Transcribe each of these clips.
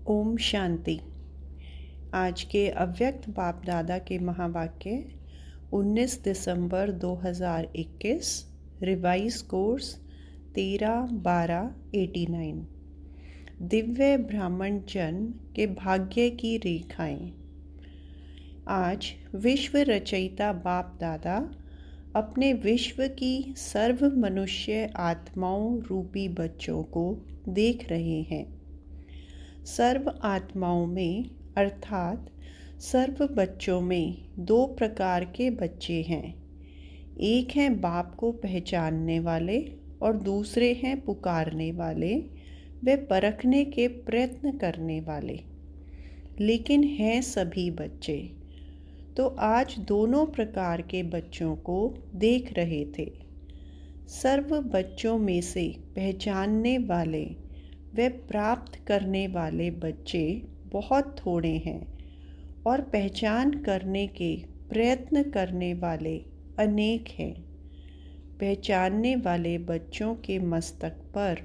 ओम शांति। आज के अव्यक्त बाप दादा के महावाक्य 19 दिसंबर 2021, रिवाइज कोर्स 13/12/89। दिव्य ब्राह्मण जन्म के भाग्य की रेखाएं। आज विश्व रचयिता बाप दादा अपने विश्व की सर्व मनुष्य आत्माओं रूपी बच्चों को देख रहे हैं। सर्व आत्माओं में अर्थात सर्व बच्चों में दो प्रकार के बच्चे हैं। एक हैं बाप को पहचानने वाले और दूसरे हैं पुकारने वाले वे परखने के प्रयत्न करने वाले, लेकिन हैं सभी बच्चे। तो आज दोनों प्रकार के बच्चों को देख रहे थे। सर्व बच्चों में से पहचानने वाले वे प्राप्त करने वाले बच्चे बहुत थोड़े हैं और पहचान करने के प्रयत्न करने वाले अनेक हैं। पहचानने वाले बच्चों के मस्तक पर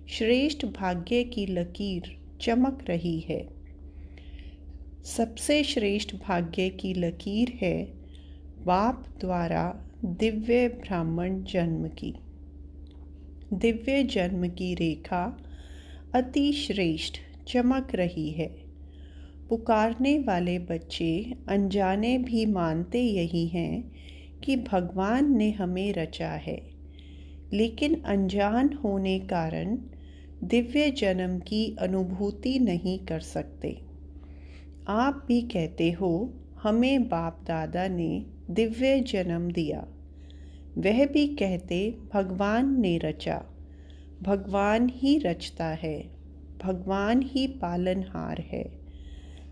श्रेष्ठ भाग्य की लकीर चमक रही है। सबसे श्रेष्ठ भाग्य की लकीर है बाप द्वारा दिव्य ब्राह्मण जन्म की। दिव्य जन्म की रेखा अति श्रेष्ठ चमक रही है। पुकारने वाले बच्चे अनजाने भी मानते यही हैं कि भगवान ने हमें रचा है, लेकिन अनजान होने कारण दिव्य जन्म की अनुभूति नहीं कर सकते। आप भी कहते हो हमें बाप दादा ने दिव्य जन्म दिया। वह भी कहते भगवान ने रचा। भगवान ही रचता है, भगवान ही पालनहार है।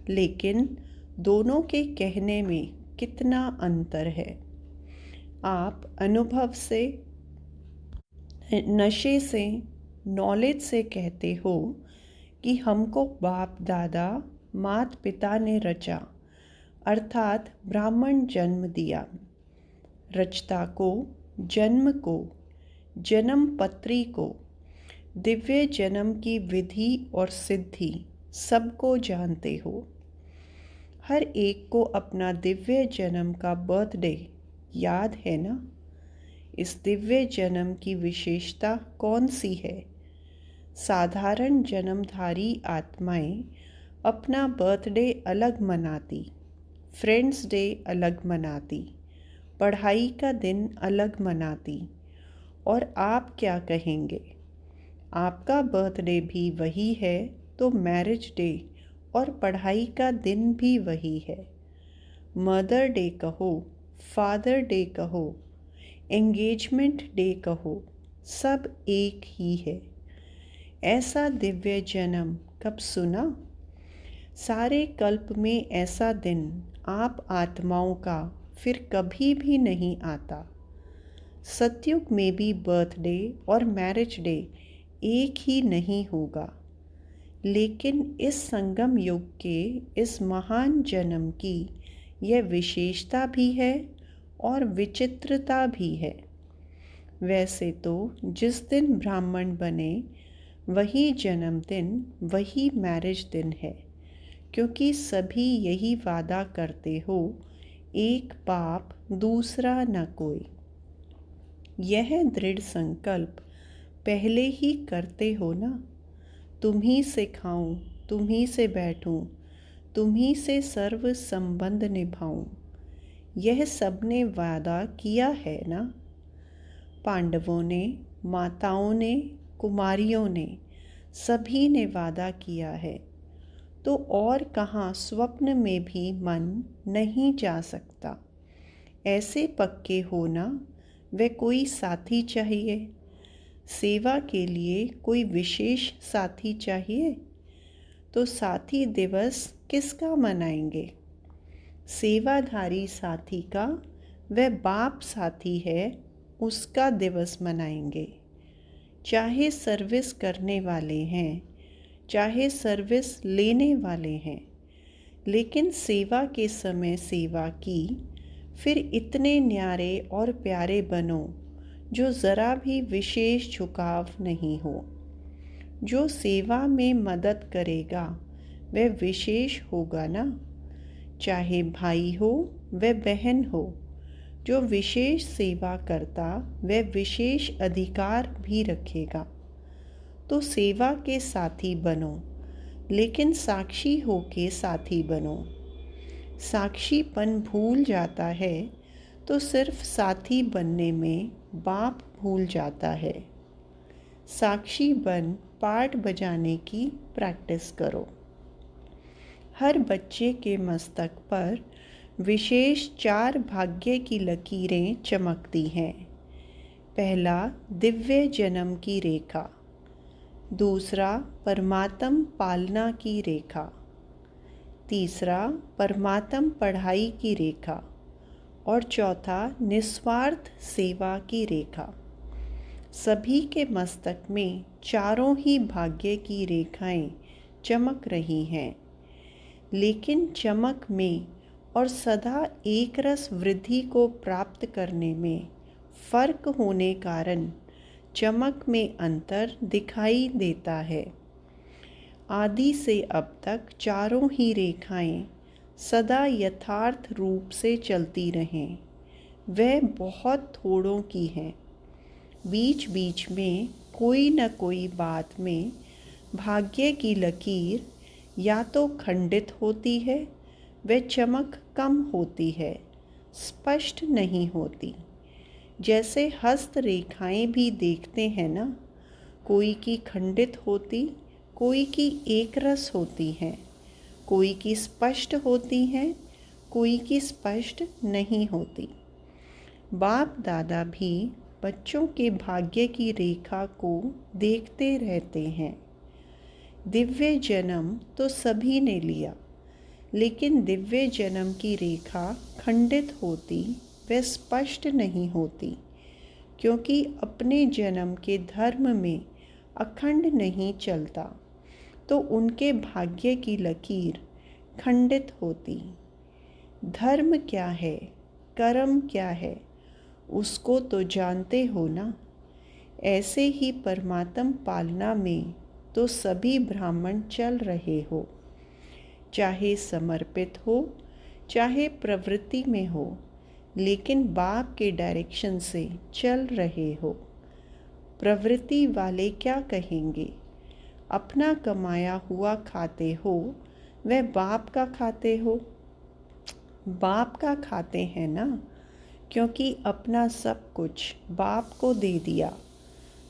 लेकिन दोनों के कहने में कितना अंतर है। आप अनुभव से, नशे से, नॉलेज से कहते हो कि हमको बाप दादा माता पिता ने रचा, अर्थात ब्राह्मण जन्म दिया। रचता को, जन्म को, जन्म पत्री को, दिव्य जन्म की विधि और सिद्धि सबको जानते हो। हर एक को अपना दिव्य जन्म का बर्थडे याद है ना? इस दिव्य जन्म की विशेषता कौन सी है? साधारण जन्मधारी आत्माएं अपना बर्थडे अलग मनाती, फ्रेंड्स डे अलग मनाती, पढ़ाई का दिन अलग मनाती। और आप क्या कहेंगे? आपका बर्थडे भी वही है तो मैरिज डे और पढ़ाई का दिन भी वही है। मदर डे कहो, फादर डे कहो, एंगेजमेंट डे कहो, सब एक ही है। ऐसा दिव्य जन्म कब सुना? सारे कल्प में ऐसा दिन आप आत्माओं का फिर कभी भी नहीं आता। सतयुग में भी बर्थडे और मैरिज डे एक ही नहीं होगा, लेकिन इस संगम युग के इस महान जन्म की यह विशेषता भी है और विचित्रता भी है। वैसे तो जिस दिन ब्राह्मण बने वही जन्मदिन, वही मैरिज दिन है, क्योंकि सभी यही वादा करते हो, एक बाप दूसरा न कोई। यह दृढ़ संकल्प पहले ही करते हो ना। तुम्ही से खाऊं, तुम्ही से बैठूं, तुम्ही से सर्व संबंध निभाऊं, यह सबने वादा किया है ना। पांडवों ने, माताओं ने, कुमारियों ने, सभी ने वादा किया है। तो और कहाँ स्वप्न में भी मन नहीं जा सकता। ऐसे पक्के होना, वे कोई साथी चाहिए। सेवा के लिए कोई विशेष साथी चाहिए, तो साथी दिवस किसका मनाएंगे? सेवाधारी साथी का, वह बाप साथी है, उसका दिवस मनाएंगे। चाहे सर्विस करने वाले हैं, चाहे सर्विस लेने वाले हैं, लेकिन सेवा के समय सेवा की, फिर इतने न्यारे और प्यारे बनो जो ज़रा भी विशेष झुकाव नहीं हो। जो सेवा में मदद करेगा वह विशेष होगा ना। चाहे भाई हो वह बहन हो, जो विशेष सेवा करता वह विशेष अधिकार भी रखेगा। तो सेवा के साथी बनो, लेकिन साक्षी होके साथी बनो। साक्षीपन भूल जाता है तो सिर्फ साथी बनने में बाप भूल जाता है। साक्षी बन पार्ट बजाने की प्रैक्टिस करो। हर बच्चे के मस्तक पर विशेष 4 भाग्य की लकीरें चमकती हैं। पहला दिव्य जन्म की रेखा, दूसरा परमात्म पालना की रेखा, तीसरा परमात्म पढ़ाई की रेखा और चौथा निस्वार्थ सेवा की रेखा। सभी के मस्तक में चारों ही भाग्य की रेखाएं चमक रही हैं, लेकिन चमक में और सदा एक रस वृद्धि को प्राप्त करने में फर्क होने कारण चमक में अंतर दिखाई देता है। आदि से अब तक चारों ही रेखाएं सदा यथार्थ रूप से चलती रहें। वह बहुत थोड़ों की हैं। बीच बीच में कोई न कोई बात में भाग्य की लकीर या तो खंडित होती है, वह चमक कम होती है, स्पष्ट नहीं होती। जैसे हस्त रेखाएं भी देखते हैं ना, कोई की खंडित होती, कोई की एक रस होती हैं, कोई की स्पष्ट होती हैं, कोई की स्पष्ट नहीं होती। बाप दादा भी बच्चों के भाग्य की रेखा को देखते रहते हैं। दिव्य जन्म तो सभी ने लिया, लेकिन दिव्य जन्म की रेखा खंडित होती, वह स्पष्ट नहीं होती, क्योंकि अपने जन्म के धर्म में अखंड नहीं चलता, तो उनके भाग्य की लकीर खंडित होती। धर्म क्या है, कर्म क्या है, उसको तो जानते हो ना। ऐसे ही परमात्म पालना में तो सभी ब्राह्मण चल रहे हो, चाहे समर्पित हो चाहे प्रवृत्ति में हो, लेकिन बाप के डायरेक्शन से चल रहे हो। प्रवृत्ति वाले क्या कहेंगे? अपना कमाया हुआ खाते हो, वह बाप का खाते हो। बाप का खाते हैं ना, क्योंकि अपना सब कुछ बाप को दे दिया,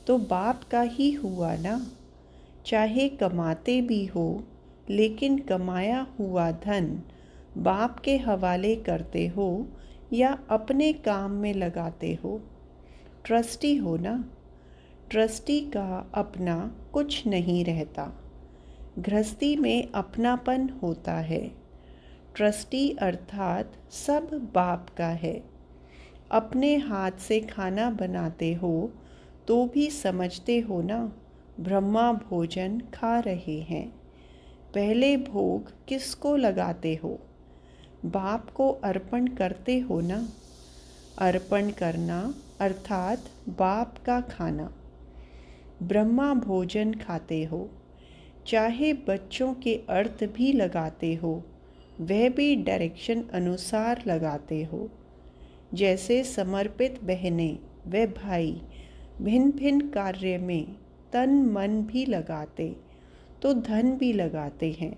तो बाप का ही हुआ ना। चाहे कमाते भी हो, लेकिन कमाया हुआ धन बाप के हवाले करते हो या अपने काम में लगाते हो, ट्रस्टी हो ना। ट्रस्टी का अपना कुछ नहीं रहता, गृहस्थी में अपनापन होता है। ट्रस्टी अर्थात सब बाप का है। अपने हाथ से खाना बनाते हो तो भी समझते हो ना, ब्रह्मा भोजन खा रहे हैं। पहले भोग किसको लगाते हो? बाप को अर्पण करते हो ना। अर्पण करना अर्थात बाप का खाना। ब्रह्मा भोजन खाते हो, चाहे बच्चों के अर्थ भी लगाते हो, वह भी डायरेक्शन अनुसार लगाते हो। जैसे समर्पित बहनें व भाई भिन्न भिन्न कार्य में तन मन भी लगाते, तो धन भी लगाते हैं।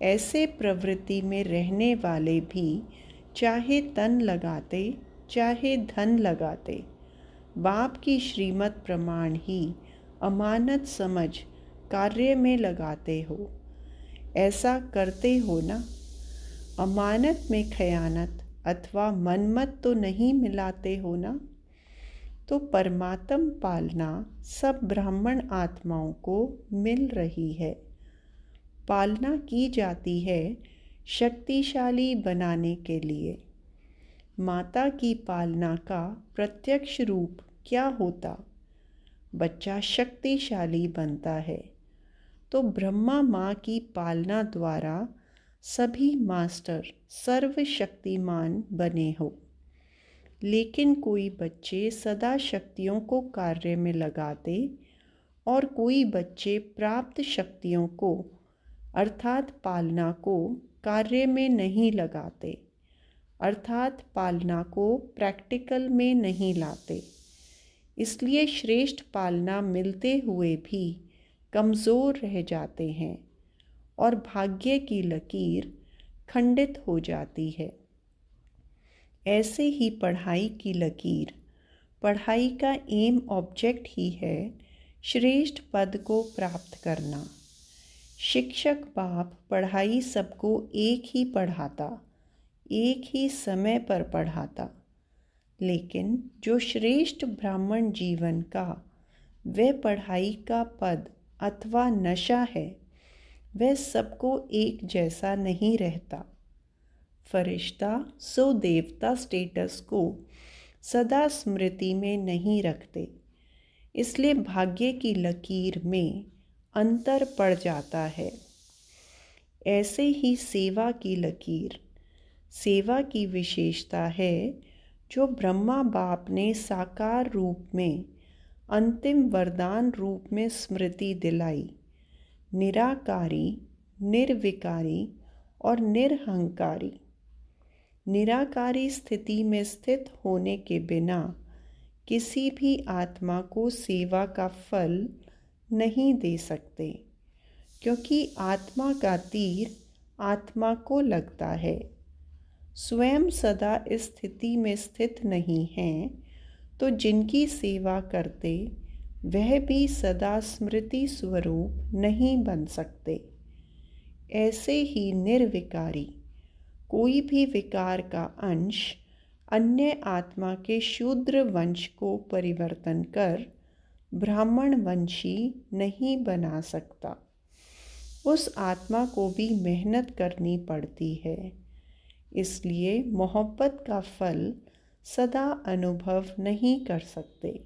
ऐसे प्रवृत्ति में रहने वाले भी चाहे तन लगाते चाहे धन लगाते, बाप की श्रीमत प्रमाण ही अमानत समझ कार्य में लगाते हो। ऐसा करते हो ना। अमानत में खयानत अथवा मनमत तो नहीं मिलाते हो ना। तो परमात्म पालना सब ब्राह्मण आत्माओं को मिल रही है। पालना की जाती है शक्तिशाली बनाने के लिए। माता की पालना का प्रत्यक्ष रूप क्या होता? बच्चा शक्तिशाली बनता है। तो ब्रह्मा माँ की पालना द्वारा सभी मास्टर सर्वशक्तिमान बने हो। लेकिन कोई बच्चे सदा शक्तियों को कार्य में लगाते और कोई बच्चे प्राप्त शक्तियों को अर्थात पालना को कार्य में नहीं लगाते, अर्थात पालना को प्रैक्टिकल में नहीं लाते। इसलिए श्रेष्ठ पालना मिलते हुए भी कमज़ोर रह जाते हैं और भाग्य की लकीर खंडित हो जाती है। ऐसे ही पढ़ाई की लकीर, पढ़ाई का एम ऑब्जेक्ट ही है श्रेष्ठ पद को प्राप्त करना। शिक्षक बाप पढ़ाई सबको एक ही पढ़ाता, एक ही समय पर पढ़ाता, लेकिन जो श्रेष्ठ ब्राह्मण जीवन का वह पढ़ाई का पद अथवा नशा है, वह सबको एक जैसा नहीं रहता। फरिश्ता सो देवता स्टेटस को सदा स्मृति में नहीं रखते, इसलिए भाग्य की लकीर में अंतर पड़ जाता है। ऐसे ही सेवा की लकीर, सेवा की विशेषता है जो ब्रह्मा बाप ने साकार रूप में अंतिम वरदान रूप में स्मृति दिलाई। निराकारी, निर्विकारी और निरहंकारी। निराकारी स्थिति में स्थित होने के बिना किसी भी आत्मा को सेवा का फल नहीं दे सकते, क्योंकि आत्मा का तीर आत्मा को लगता है। स्वयं सदा इस स्थिति में स्थित नहीं हैं, तो जिनकी सेवा करते वह भी सदा स्मृति स्वरूप नहीं बन सकते। ऐसे ही निर्विकारी, कोई भी विकार का अंश अन्य आत्मा के शूद्र वंश को परिवर्तन कर ब्राह्मण वंशी नहीं बना सकता। उस आत्मा को भी मेहनत करनी पड़ती है, इसलिए मोहब्बत का फल सदा अनुभव नहीं कर सकते।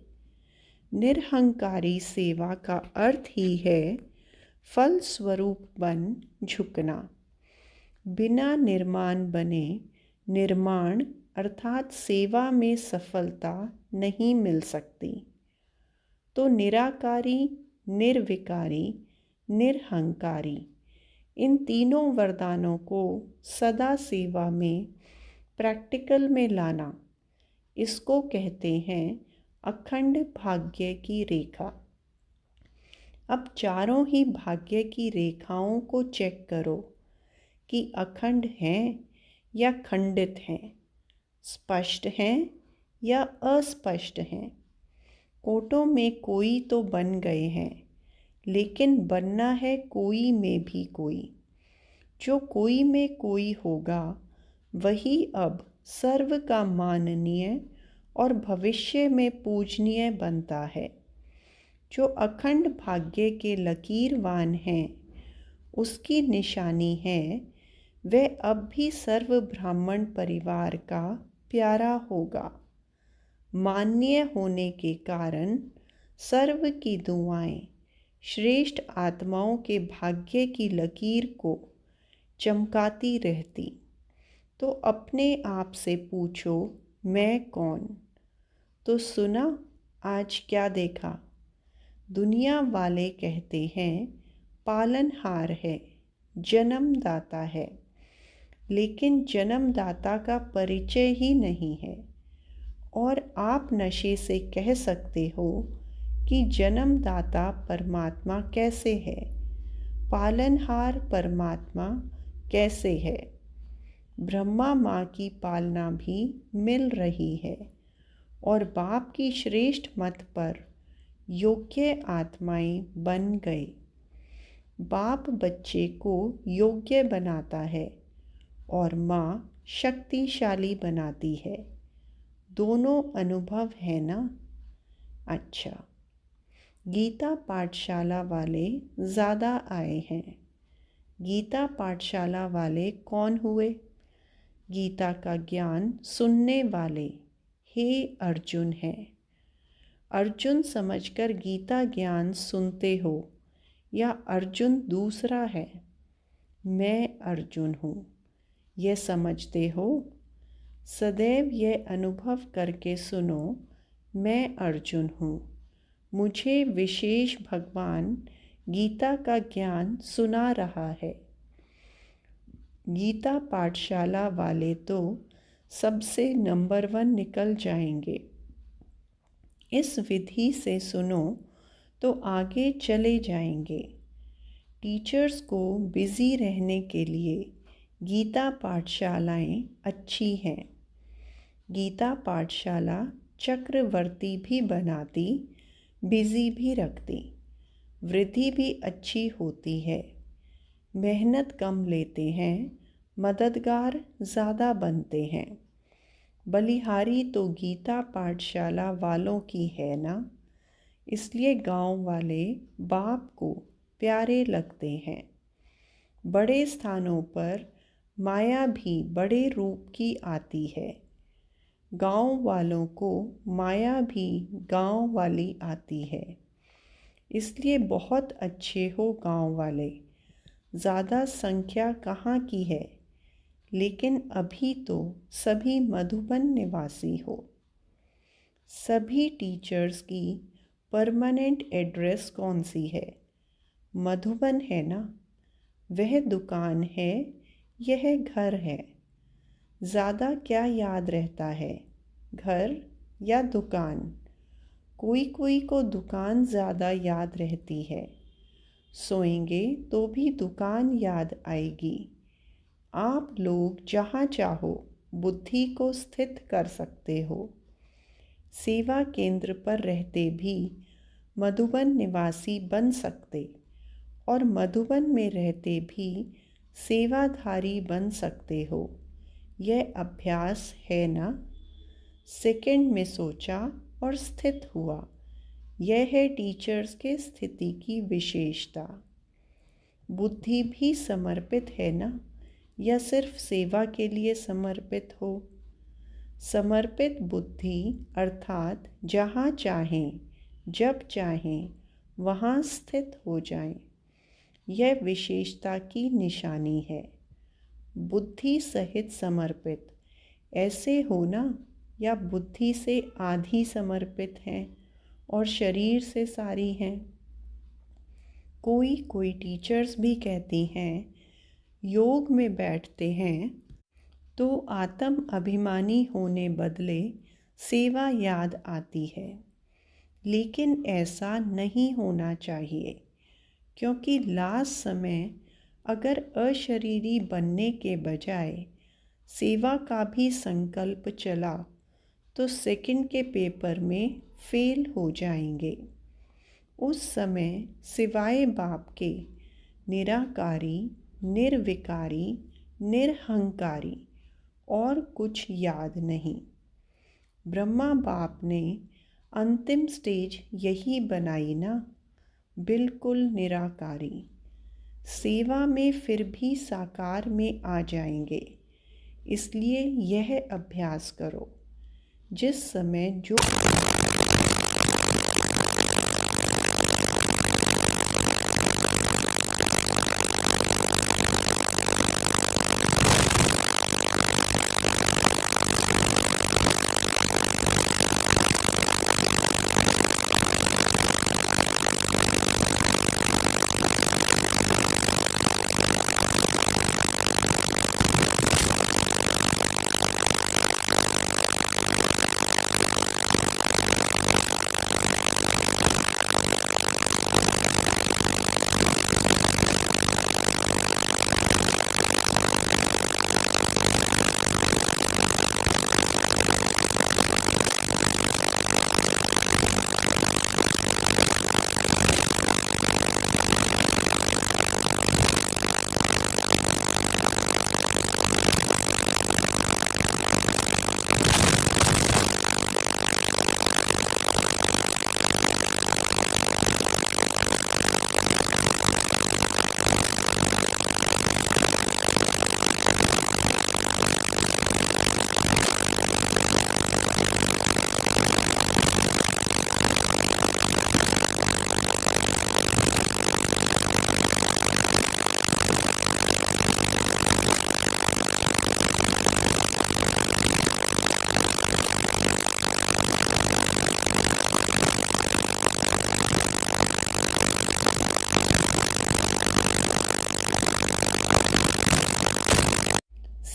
निरहंकारी सेवा का अर्थ ही है फल स्वरूप बन झुकना। बिना निर्माण बने निर्माण अर्थात सेवा में सफलता नहीं मिल सकती। तो निराकारी, निर्विकारी, निरहंकारी, इन तीनों वरदानों को सदा सेवा में प्रैक्टिकल में लाना, इसको कहते हैं अखंड भाग्य की रेखा। अब चारों ही भाग्य की रेखाओं को चेक करो कि अखंड हैं या खंडित हैं, स्पष्ट हैं या अस्पष्ट हैं। कोटों में कोई तो बन गए हैं, लेकिन बनना है कोई में भी कोई। जो कोई में कोई होगा वही अब सर्व का माननीय और भविष्य में पूजनीय बनता है। जो अखंड भाग्य के लकीरवान हैं, उसकी निशानी है वह अब भी सर्व ब्राह्मण परिवार का प्यारा होगा। मान्य होने के कारण सर्व की दुआएं श्रेष्ठ आत्माओं के भाग्य की लकीर को चमकाती रहती। तो अपने आप से पूछो, मैं कौन? तो सुना आज क्या देखा? दुनिया वाले कहते हैं पालनहार है, जन्मदाता है, लेकिन जन्मदाता का परिचय ही नहीं है। और आप नशे से कह सकते हो कि जन्मदाता परमात्मा कैसे है, पालनहार परमात्मा कैसे है। ब्रह्मा माँ की पालना भी मिल रही है और बाप की श्रेष्ठ मत पर योग्य आत्माएं बन गए। बाप बच्चे को योग्य बनाता है और माँ शक्तिशाली बनाती है। दोनों अनुभव है ना? अच्छा, गीता पाठशाला वाले ज़्यादा आए हैं। गीता पाठशाला वाले कौन हुए? गीता का ज्ञान सुनने वाले हे अर्जुन हैं। अर्जुन समझकर गीता ज्ञान सुनते हो या अर्जुन दूसरा है? मैं अर्जुन हूँ, यह समझते हो? सदैव यह अनुभव करके सुनो, मैं अर्जुन हूँ। मुझे विशेष भगवान गीता का ज्ञान सुना रहा है। गीता पाठशाला वाले तो सबसे नंबर 1 निकल जाएंगे। इस विधि से सुनो तो आगे चले जाएंगे। टीचर्स को बिज़ी रहने के लिए गीता पाठशालाएं अच्छी हैं। गीता पाठशाला चक्रवर्ती भी बनाती, बिज़ी भी रखती, वृद्धि भी अच्छी होती है। मेहनत कम लेते हैं, मददगार ज़्यादा बनते हैं। बलिहारी तो गीता पाठशाला वालों की है ना, इसलिए गांव वाले बाप को प्यारे लगते हैं। बड़े स्थानों पर माया भी बड़े रूप की आती है। गांव वालों को माया भी गांव वाली आती है। इसलिए बहुत अच्छे हो गांव वाले। ज़्यादा संख्या कहाँ की है, लेकिन अभी तो सभी मधुबन निवासी हो। सभी टीचर्स की परमानेंट एड्रेस कौन सी है? मधुबन है ना। वह दुकान है, यह घर है। ज़्यादा क्या याद रहता है, घर या दुकान? कोई कोई को दुकान ज़्यादा याद रहती है। सोएंगे तो भी दुकान याद आएगी। आप लोग जहाँ चाहो बुद्धि को स्थित कर सकते हो। सेवा केंद्र पर रहते भी मधुबन निवासी बन सकते और मधुबन में रहते भी सेवाधारी बन सकते हो। यह अभ्यास है ना। सेकंड में सोचा और स्थित हुआ। यह है टीचर्स के स्थिति की विशेषता। बुद्धि भी समर्पित है ना, या सिर्फ सेवा के लिए समर्पित हो? समर्पित बुद्धि अर्थात जहाँ चाहें जब चाहें वहाँ स्थित हो जाएं। यह विशेषता की निशानी है। बुद्धि सहित समर्पित ऐसे हो ना, या बुद्धि से आधी समर्पित हैं और शरीर से सारी हैं। कोई कोई टीचर्स भी कहती हैं योग में बैठते हैं तो आत्म अभिमानी होने बदले सेवा याद आती है। लेकिन ऐसा नहीं होना चाहिए, क्योंकि लास्ट समय अगर अशरीरी बनने के बजाय सेवा का भी संकल्प चला तो सेकंड के पेपर में फेल हो जाएंगे। उस समय सिवाय बाप के निराकारी, निर्विकारी, निरहंकारी और कुछ याद नहीं। ब्रह्मा बाप ने अंतिम स्टेज यही बनाई ना, बिल्कुल निराकारी। सेवा में फिर भी साकार में आ जाएंगे। इसलिए यह अभ्यास करो। जिस समय जो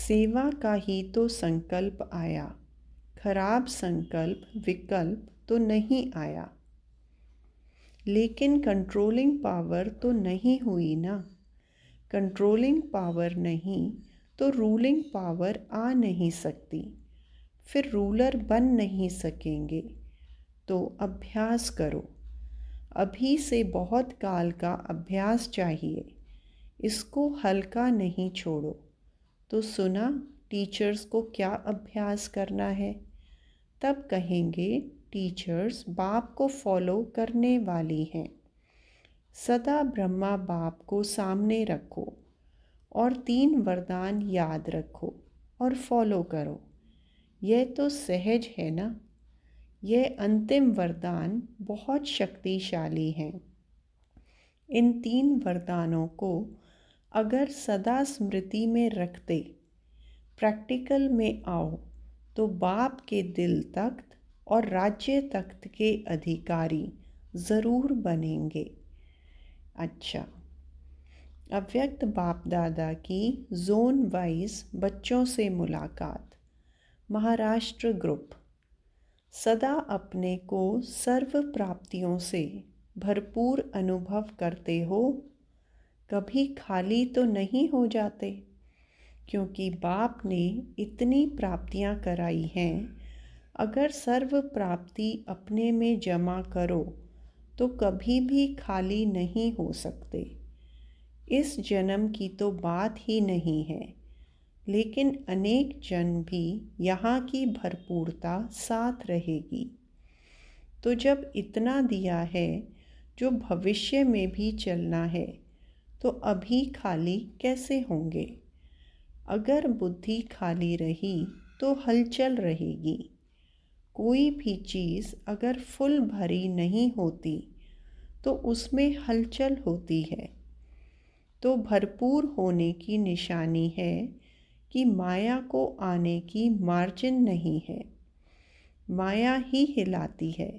सेवा का ही तो संकल्प आया, खराब संकल्प विकल्प तो नहीं आया। लेकिन कंट्रोलिंग पावर तो नहीं हुई ना। कंट्रोलिंग पावर नहीं तो रूलिंग पावर आ नहीं सकती, फिर रूलर बन नहीं सकेंगे। तो अभ्यास करो, अभी से बहुत काल का अभ्यास चाहिए, इसको हल्का नहीं छोड़ो। तो सुना टीचर्स को क्या अभ्यास करना है? तब कहेंगे टीचर्स बाप को फॉलो करने वाली हैं। सदा ब्रह्मा बाप को सामने रखो और 3 वरदान याद रखो और फॉलो करो। यह तो सहज है ना। यह अंतिम वरदान बहुत शक्तिशाली हैं। इन 3 वरदानों को अगर सदा स्मृति में रखते प्रैक्टिकल में आओ तो बाप के दिल तख्त और राज्य तख्त के अधिकारी ज़रूर बनेंगे। अच्छा, अव्यक्त बाप दादा की जोन वाइज बच्चों से मुलाकात। महाराष्ट्र ग्रुप। सदा अपने को सर्व प्राप्तियों से भरपूर अनुभव करते हो, कभी खाली तो नहीं हो जाते, क्योंकि बाप ने इतनी प्राप्तियां कराई हैं। अगर सर्व प्राप्ति अपने में जमा करो तो कभी भी खाली नहीं हो सकते। इस जन्म की तो बात ही नहीं है, लेकिन अनेक जन्म भी यहाँ की भरपूरता साथ रहेगी। तो जब इतना दिया है जो भविष्य में भी चलना है, तो अभी खाली कैसे होंगे? अगर बुद्धि खाली रही तो हलचल रहेगी। कोई भी चीज़ अगर फुल भरी नहीं होती तो उसमें हलचल होती है। तो भरपूर होने की निशानी है कि माया को आने की मार्जिन नहीं है, माया ही हिलाती है।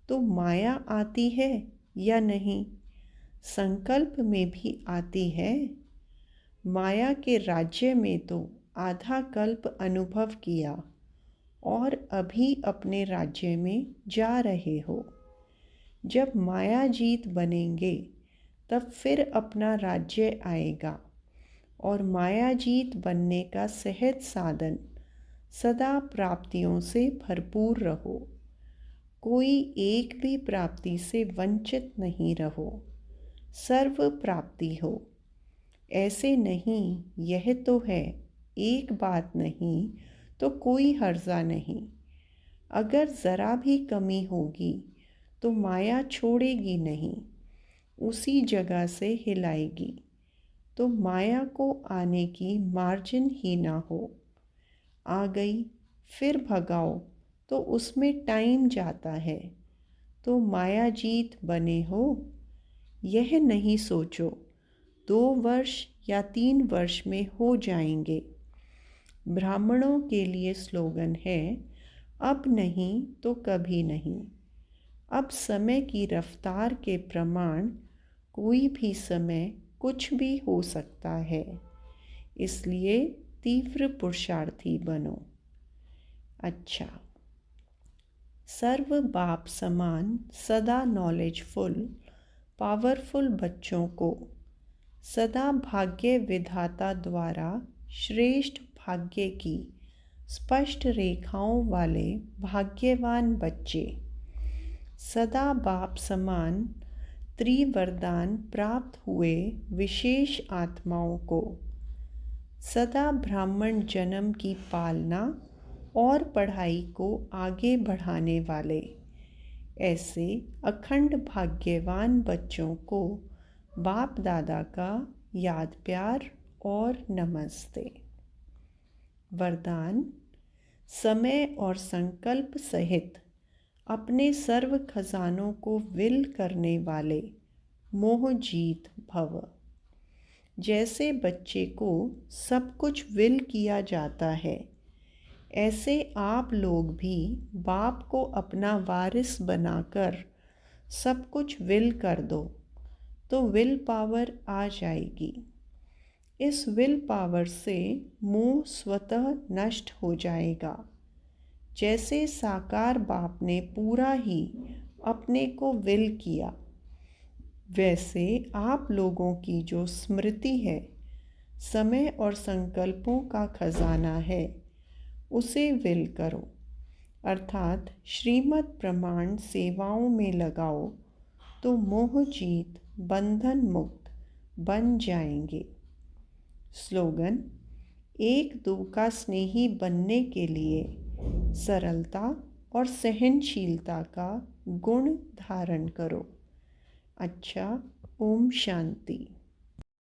तो माया आती है या नहीं? संकल्प में भी आती है। माया के राज्य में तो आधा कल्प अनुभव किया और अभी अपने राज्य में जा रहे हो। जब माया जीत बनेंगे तब फिर अपना राज्य आएगा और माया जीत बनने का सहज साधन सदा प्राप्तियों से भरपूर रहो। कोई एक भी प्राप्ति से वंचित नहीं रहो, सर्व प्राप्ति हो। ऐसे नहीं, यह तो है, एक बात नहीं तो कोई हर्जा नहीं। अगर ज़रा भी कमी होगी तो माया छोड़ेगी नहीं, उसी जगह से हिलाएगी। तो माया को आने की मार्जिन ही ना हो। आ गई फिर भगाओ तो उसमें टाइम जाता है। तो माया जीत बने हो। यह नहीं सोचो 2 वर्ष या 3 वर्ष में हो जाएंगे। ब्राह्मणों के लिए स्लोगन है, अब नहीं तो कभी नहीं। अब समय की रफ्तार के प्रमाण कोई भी समय कुछ भी हो सकता है, इसलिए तीव्र पुरुषार्थी बनो। अच्छा, सर्व बाप समान सदा नॉलेजफुल पावरफुल बच्चों को सदा भाग्य विधाता द्वारा श्रेष्ठ भाग्य की स्पष्ट रेखाओं वाले भाग्यवान बच्चे, सदा बाप समान त्रिवरदान प्राप्त हुए विशेष आत्माओं को, सदा ब्राह्मण जन्म की पालना और पढ़ाई को आगे बढ़ाने वाले ऐसे अखंड भाग्यवान बच्चों को बाप दादा का याद प्यार और नमस्ते। वरदान। समय और संकल्प सहित अपने सर्व खजानों को विल करने वाले मोह जीत भव। जैसे बच्चे को सब कुछ विल किया जाता है, ऐसे आप लोग भी बाप को अपना वारिस बनाकर सब कुछ विल कर दो, तो विल पावर आ जाएगी। इस विल पावर से मोह स्वतः नष्ट हो जाएगा। जैसे साकार बाप ने पूरा ही अपने को विल किया, वैसे आप लोगों की जो स्मृति है, समय और संकल्पों का खजाना है, उसे विल करो, अर्थात श्रीमद् प्रमाण सेवाओं में लगाओ, तो मोह जीत बंधन मुक्त बन जाएंगे। स्लोगन: एक दो का स्नेही बनने के लिए सरलता और सहनशीलता का गुण धारण करो। अच्छा, ओम शांति।